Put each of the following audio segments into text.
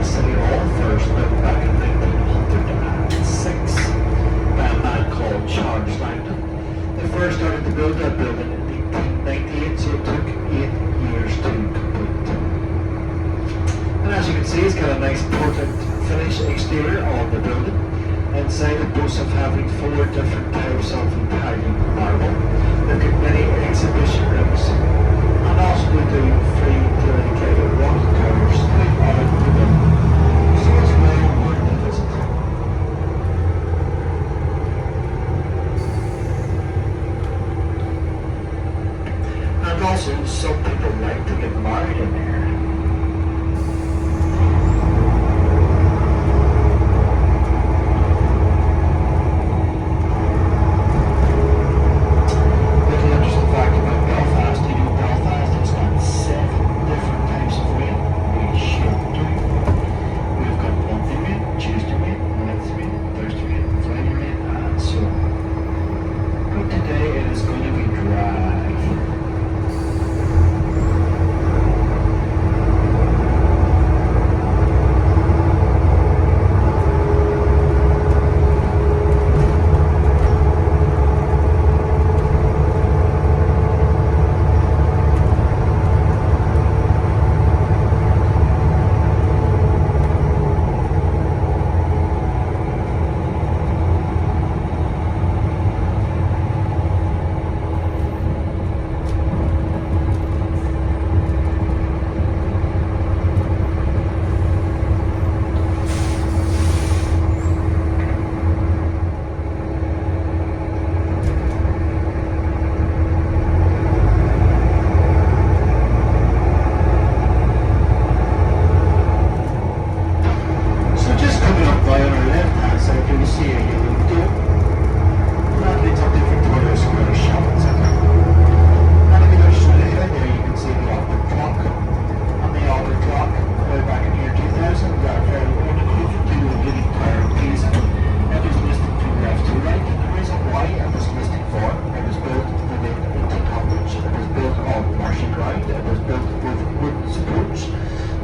City Hall first built back in 1906 by a man called Charles Langdon. They first started to build that building in 1898, so it took 8 years to complete. And as you can see, it's got a nice portrait finish exterior on the building. Inside it boasts of having 4 different types of Italian marble. They've got many exhibition rooms, and also they do free dedicated rocket tours out of the building. So it's well worth the visit. And also, some people like to get married in there.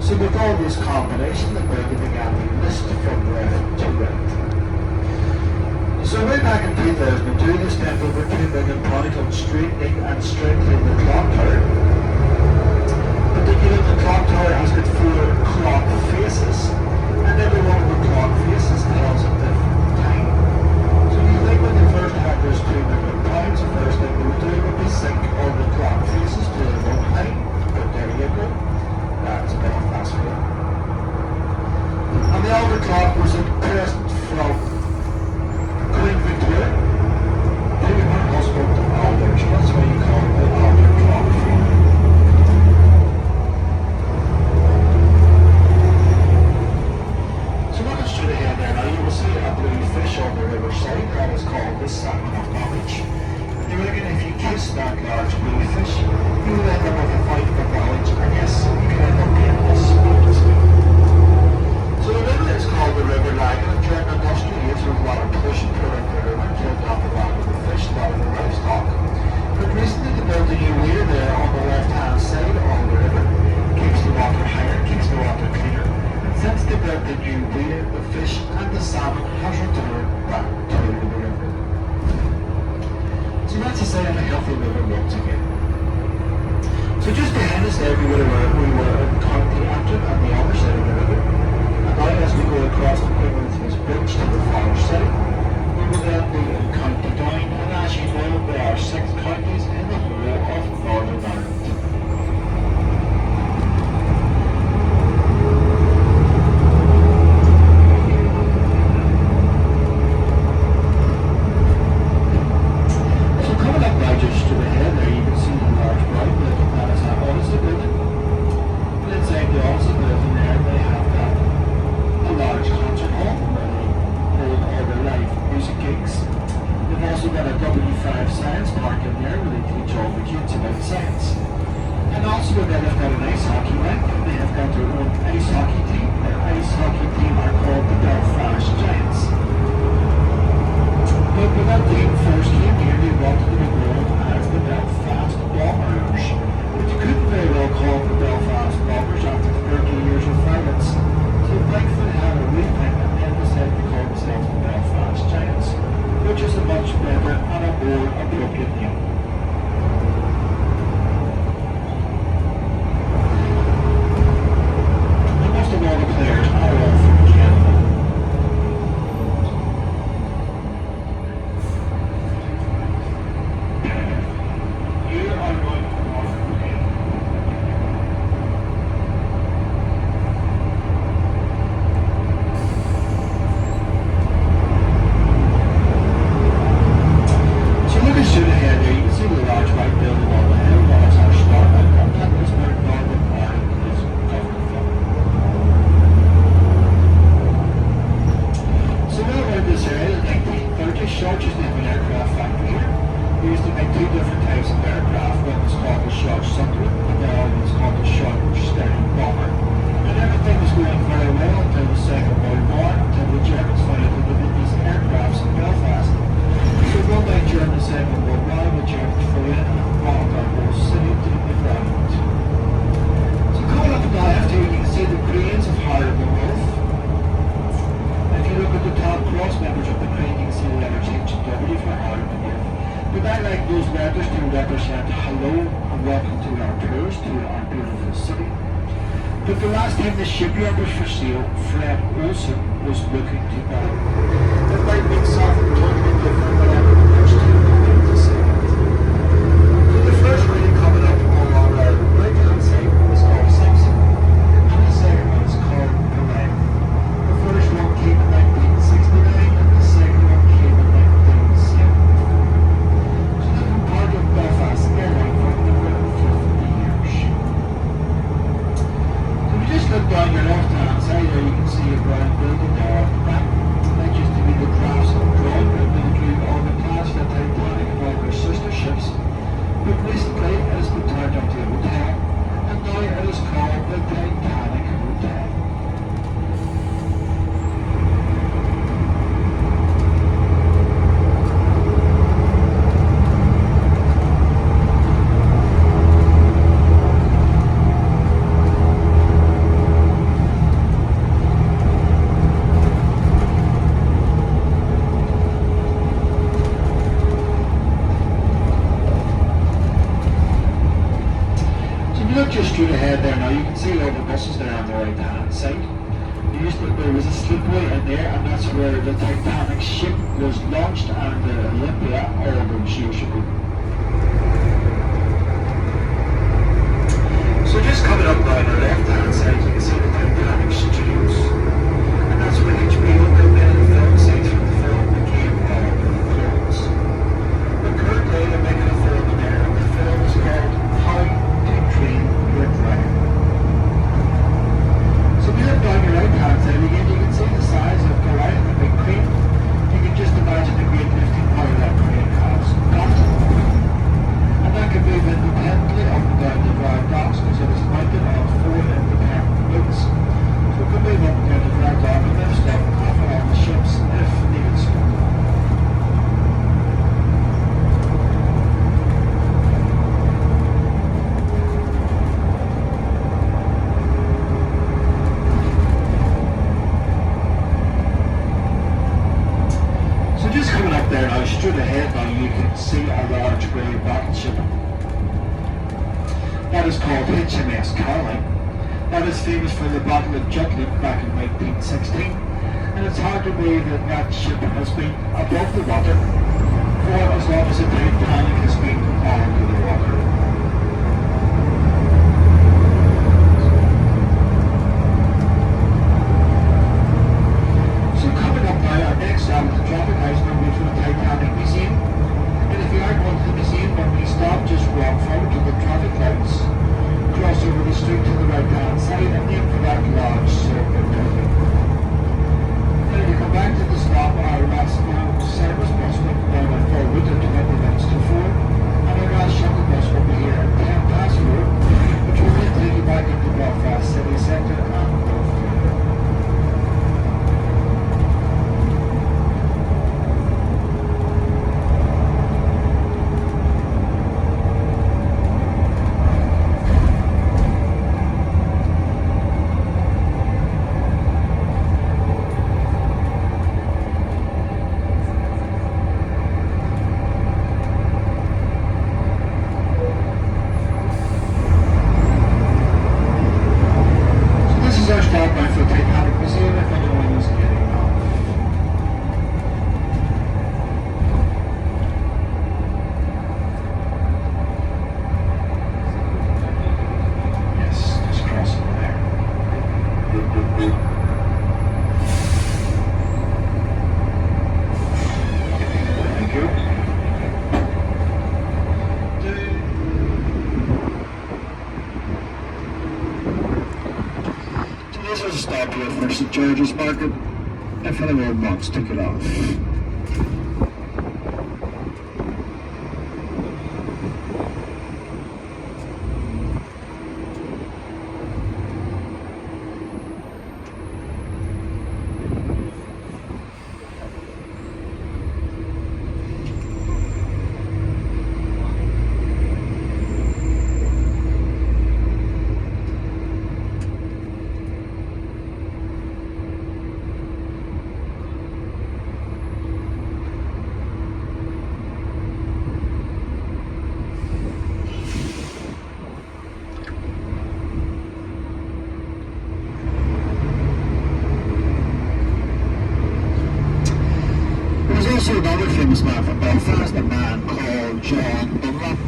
So with all this combination, the building began to list from left to right. So way back in 2002, they spent over £2 million on straightening and strengthening the clock tower. But the clock tower has got 4 clock faces, and every one of the clock faces tells a different time. So you think when they first had this £2 million, the first thing they would do would be sync all the clock faces to their own time. But there you go. That's Belfast for you. And the older clock was a present from Queen Victoria to her husband Albert. That's why you call it the Albert clock. So looking straight ahead there now, you will see a blue fish on the riverside. That is called the salmon of knowledge. And you reckon if you kiss that large blue fish, you will end up with a fight of knowledge, and yes, you can end up being a smart. So the river is called the River Lagan, and during the industrial years there was a lot of pollution put into the river, killed off a lot of the fish, a lot of the livestock. But recently they built a new weir there on the left-hand side of the river. It keeps the water higher, keeps the water cleaner. And since they built the new weir, the fish and the salmon has returned back to the river. So that's a sign of a healthy river once again. So just behind us there we were in County Antrim on the other side of the river. And now as we go across the Queen's Bridge to the far side, we will then be in County Down, and as you know there are 6 counties in the whole of Northern Ireland. welcome to our tours to our beautiful city. But the last time the shipyard was for sale, Fred Olsen was looking to buy. It might mean something totally different than ever the first two were to say it. So the first reading coming up on our right hand side is called Simpson, and the second one is called Belay. The first one came in 1969 and the second one came in 1970. So they've been part of Belfast Airlink for over 50 years. So we just look down your left hand side there, you can see a brown building there at the back. That used to be the drafts of drawn military on the class for Titanic and all their sister ships. But recently it has been turned into a hotel, and now it is called the Titanic Hotel. Just straight ahead there now, you can see all the buses there on the right hand side. There was a slipway in there, and that's where the Titanic ship was launched and the Olympia all those years ago. So just coming up now on the left hand side, you can see the Titanic Studios, and that's where HBO took many of the film scenes from the film became all of the films. But currently they're making a film in there, and the film is called How to Train Your Dragon. So if you look down your right hand side again, you can see the size of Goliath, the big crane. You can just imagine the great lifting power that crane has got. And that can move independently up and down the dry docks because it is mounted on 4 independent wheels. So it can move up and down the dry dock and lift stuff off and on the ships if needed so. Just coming up there now, straight ahead now, you can see a large grey battleship. That is called HMS Caroline. That is famous for the Battle of Jutland back in 1916. And it's hard to believe that that ship has been above the water for as long as the Titanic has been under the water. So coming up now, our next stop is the traffic house number for the Titanic Museum. And if you aren't going to the museum, when we stop, just walk forward to the traffic lights, cross over the street to the right hand side, and aim for that large silver building. Then if you come back to the stop, our last service bus will go down at 4 route at 20 minutes to 4, and our last shuttle bus will be here at 10 past 4, which will then take you back into Belfast city centre and Onboard. Stop here for St George's Market if anyone wants to get off. famous man from Belfast, a man called John Dunlop.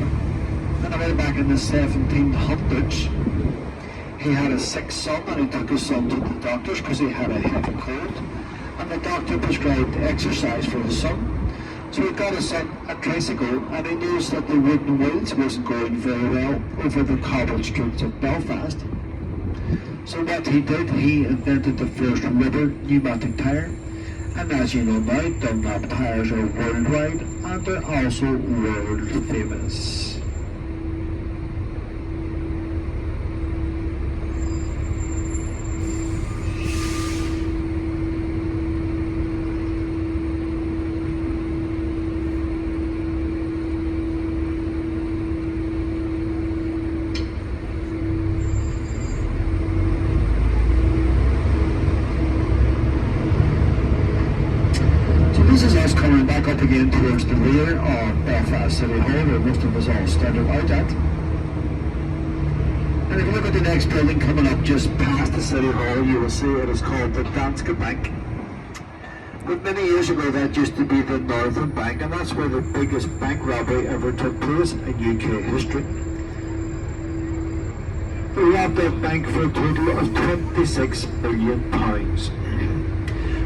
And way back in the 1700s, he had a sick son and he took his son to the doctors because he had a heavy cold. And the doctor prescribed exercise for his son. So he got his son a tricycle and he noticed that the wooden wheels wasn't going very well over the cobbled streets of Belfast. So what he did, he invented the first rubber pneumatic tyre. And as you know now, Dunlop tyres are worldwide and they're also world famous. This is us coming back up again towards the rear of Belfast City Hall, where most of us all started out at. And if you look at the next building coming up just past the City Hall, you will see it is called the Danske Bank. But many years ago that used to be the Northern Bank, and that's where the biggest bank robbery ever took place in UK history. They robbed that bank for a total of £26 million.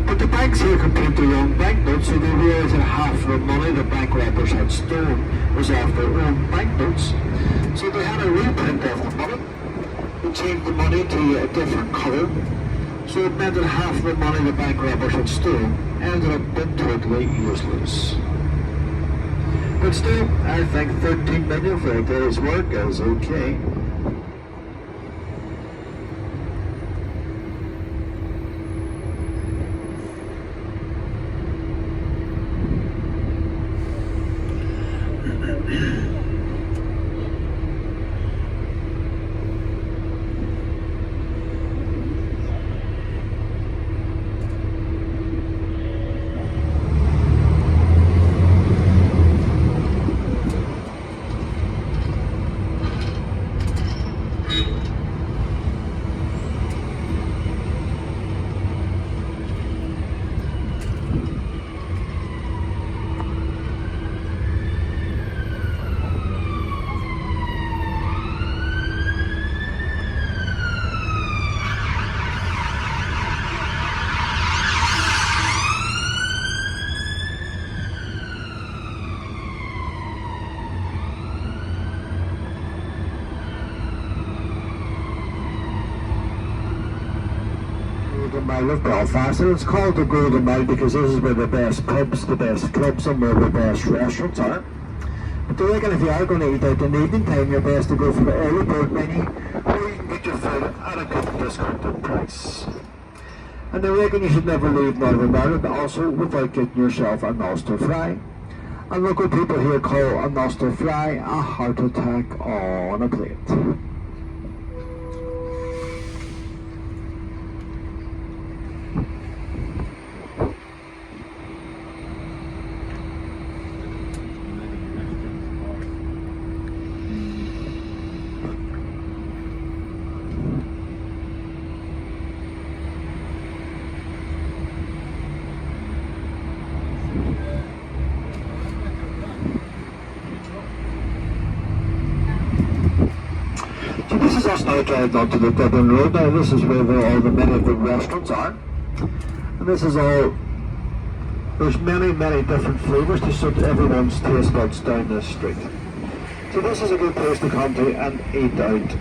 But the banks here could print the wrong banknotes, so they realised that half the money the bank robbers had stolen was off their own banknotes. So they had a reprint of the money. They changed the money to a different colour. So it meant that half the money the bank robbers had stolen ended up being totally useless. But still, I think 13 million for a day's work is okay. Mile of Belfast, and it's called the Golden Mile because this is where the best pubs, the best clubs and where the best restaurants are. But they reckon if you are going to eat out in the evening time, you're best to go for the early bird menu where you can get your food at a good discounted price. And they reckon you should never leave Northern Ireland also without getting yourself a Ulster fry. And local people here call a Ulster fry a heart attack on a plate. So this is us now driving onto the Dublin Road. Now this is where all the many of the restaurants are. And this is all, there's many different flavours to suit everyone's taste buds down this street. So this is a good place to come to and eat out.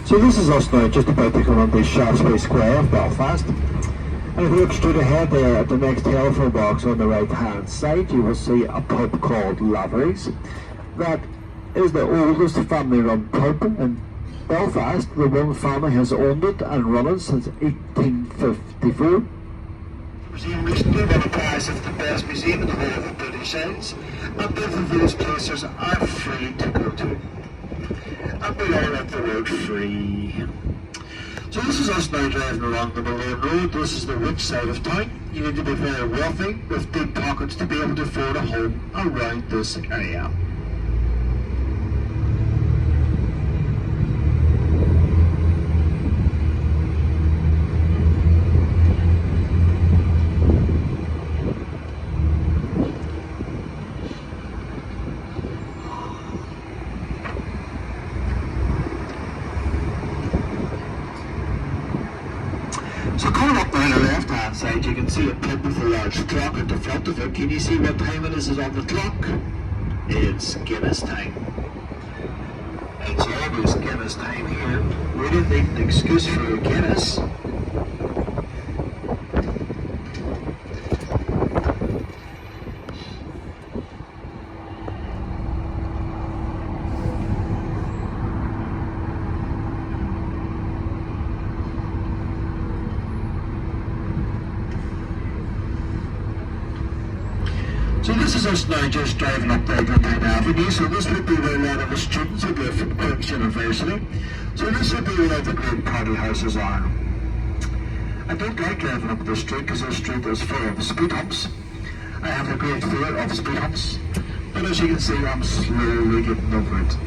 So this is us now just about to come on the Shaftesbury Square of Belfast. And if you look straight ahead there at the next telephone box on the right hand side, you will see a pub called Lavery's. That is the oldest family run pub in Belfast. The one family has owned it and run it since 1854. Museum recently won a prize of the best museum in the whole of the British Isles, and both of those places are free to go to. And we all like the word free. So this is us now driving along the Malone Road. This is the rich side of town. You need to be very wealthy with big pockets to be able to afford a home around this area. So coming up on the left hand side, you can see a pub with a large clock at the front of it. Can you see what time it is on the clock? It's Guinness time. It's always Guinness time here. We didn't need an excuse for a Guinness. So this is us now just driving up Dublin Avenue. So this would be where a lot of the students would live from Queen's University. So this would be where the great party houses are. I don't like driving up this street because this street is full of speed humps. I have a great fear of speed humps. But as you can see, I'm slowly getting over it.